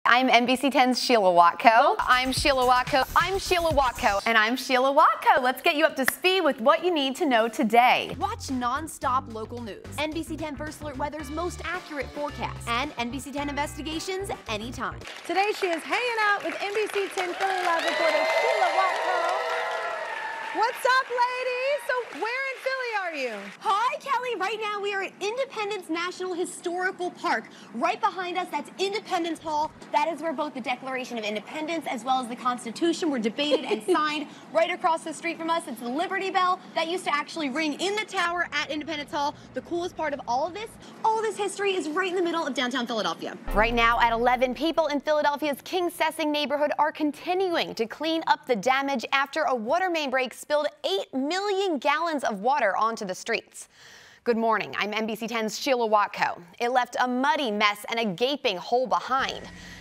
I'm NBC 10's Sheila Watko. I'm Sheila Watko. I'm Sheila Watko. And I'm Sheila Watko. Let's get you up to speed with what you need to know today. Watch non-stop local news, NBC 10 First Alert Weather's most accurate forecast, and NBC 10 investigations anytime. Today she is hanging out with NBC 10 Philly Live reporter Sheila Watko. What's up, ladies? So where in Philly are you? Hi, Kelly. Right now we are at Independence National Historical Park. Right behind us, that's Independence Hall. That is where both the Declaration of Independence as well as the Constitution were debated and signed. Right across the street from us, it's the Liberty Bell that used to actually ring in the tower at Independence Hall. The coolest part of all of this history is right in the middle of downtown Philadelphia. Right now at 11, people in Philadelphia's King Sessing neighborhood are continuing to clean up the damage after a water main break spilled 8 million gallons of water onto the streets. Good morning, I'm NBC 10's Sheila Watko. It left a muddy mess and a gaping hole behind.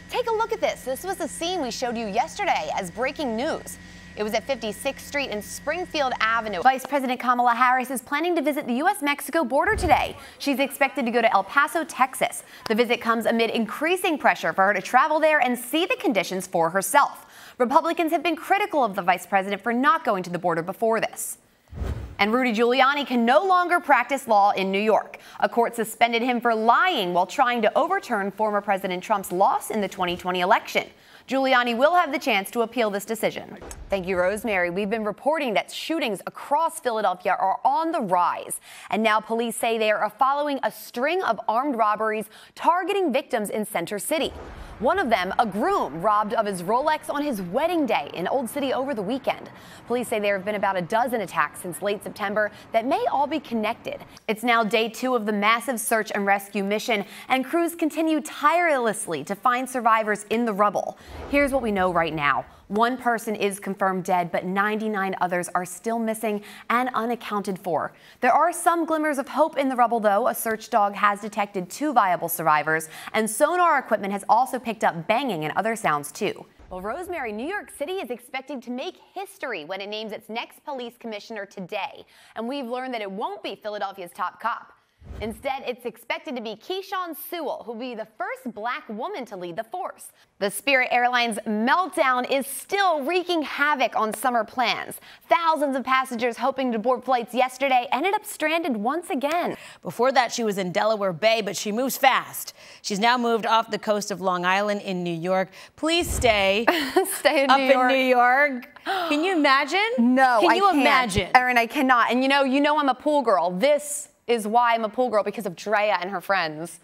Take a look at this. This was the scene we showed you yesterday as breaking news. It was at 56th Street and Springfield Avenue. Vice President Kamala Harris is planning to visit the U.S.-Mexico border today. She's expected to go to El Paso, Texas. The visit comes amid increasing pressure for her to travel there and see the conditions for herself. Republicans have been critical of the vice president for not going to the border before this. And Rudy Giuliani can no longer practice law in New York. A court suspended him for lying while trying to overturn former President Trump's loss in the 2020 election. Giuliani will have the chance to appeal this decision. Thank you, Rosemary. We've been reporting that shootings across Philadelphia are on the rise. And now police say they are following a string of armed robberies targeting victims in Center City. One of them, a groom, robbed of his Rolex on his wedding day in Old City over the weekend. Police say there have been about a dozen attacks since late September that may all be connected. It's now day 2 of the massive search and rescue mission, and crews continue tirelessly to find survivors in the rubble. Here's what we know right now. One person is confirmed dead, but 99 others are still missing and unaccounted for. There are some glimmers of hope in the rubble, though. A search dog has detected 2 viable survivors, and sonar equipment has also picked up banging and other sounds, too. Well, Rosemary, New York City is expecting to make history when it names its next police commissioner today. And we've learned that it won't be Philadelphia's top cop. Instead, it's expected to be Keyshawn Sewell, who will be the first black woman to lead the force. The Spirit Airlines meltdown is still wreaking havoc on summer plans. Thousands of passengers hoping to board flights yesterday ended up stranded once again. Before that, she was in Delaware Bay, but she moves fast. She's now moved off the coast of Long Island in New York. Please stay. Stay in up New York. in New York. Can you imagine? No, Can you can't. imagine? Erin, I cannot. And you know I'm a pool girl. This is why I'm a pool girl, because of Drea and her friends.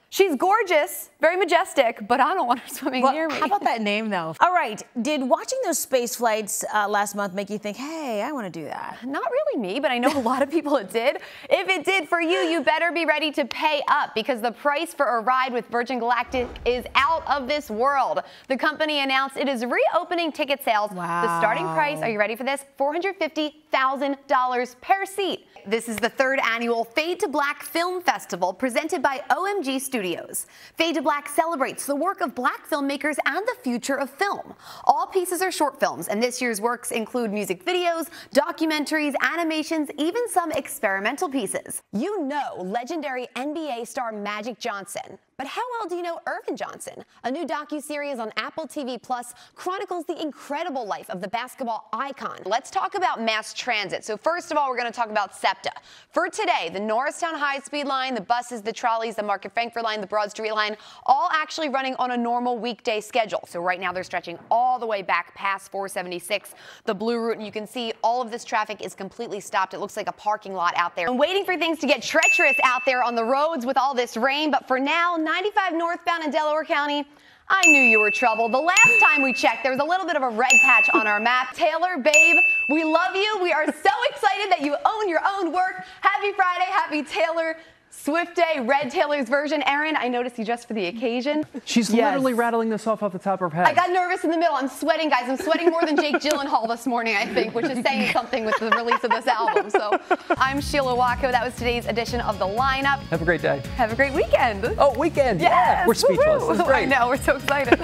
She's gorgeous, very majestic, but I don't want her swimming near me. How about that name, though? All right, did watching those space flights last month make you think, hey, I want to do that? Not really me, but I know a lot of people it did. If it did for you, you better be ready to pay up, because the price for a ride with Virgin Galactic is out of this world. The company announced it is reopening ticket sales. Wow. The starting price, are you ready for this? $450,000 per seat. This is the 3rd annual Fade to Black Film Festival presented by OMG Studios. Fade to Black celebrates the work of black filmmakers and the future of film. All pieces are short films, and this year's works include music videos, documentaries, animations, even some experimental pieces. You know legendary NBA star Magic Johnson. But how well do you know Irvin Johnson? A new docuseries on Apple TV Plus chronicles the incredible life of the basketball icon. Let's talk about mass transit. So first of all, we're going to talk about SEPTA. For today, the Norristown High-Speed Line, the buses, the trolleys, the Market Frankfurt Line, the Broad Street Line, all actually running on a normal weekday schedule. So right now they're stretching all the way back past 476, the Blue Route, and you can see all of this traffic is completely stopped. It looks like a parking lot out there. I'm waiting for things to get treacherous out there on the roads with all this rain, but for now, 95 northbound in Delaware County, I knew you were trouble. The last time we checked, there was a little bit of a red patch on our map. Taylor, babe, we love you. We are so excited that you own your own work. Happy Friday, happy Taylor Swift Day, Red Taylor's version. Erin, I noticed you dressed for the occasion. She's literally rattling this off the top of her head. I got nervous in the middle. I'm sweating, guys. I'm sweating more than Jake Gyllenhaal this morning, I think, which is saying something with the release of this album. So I'm Sheila Watko. That was today's edition of The Lineup. Have a great day. Have a great weekend. Oh, weekend. Yes. Yeah. We're speechless. This is great. I know. We're so excited.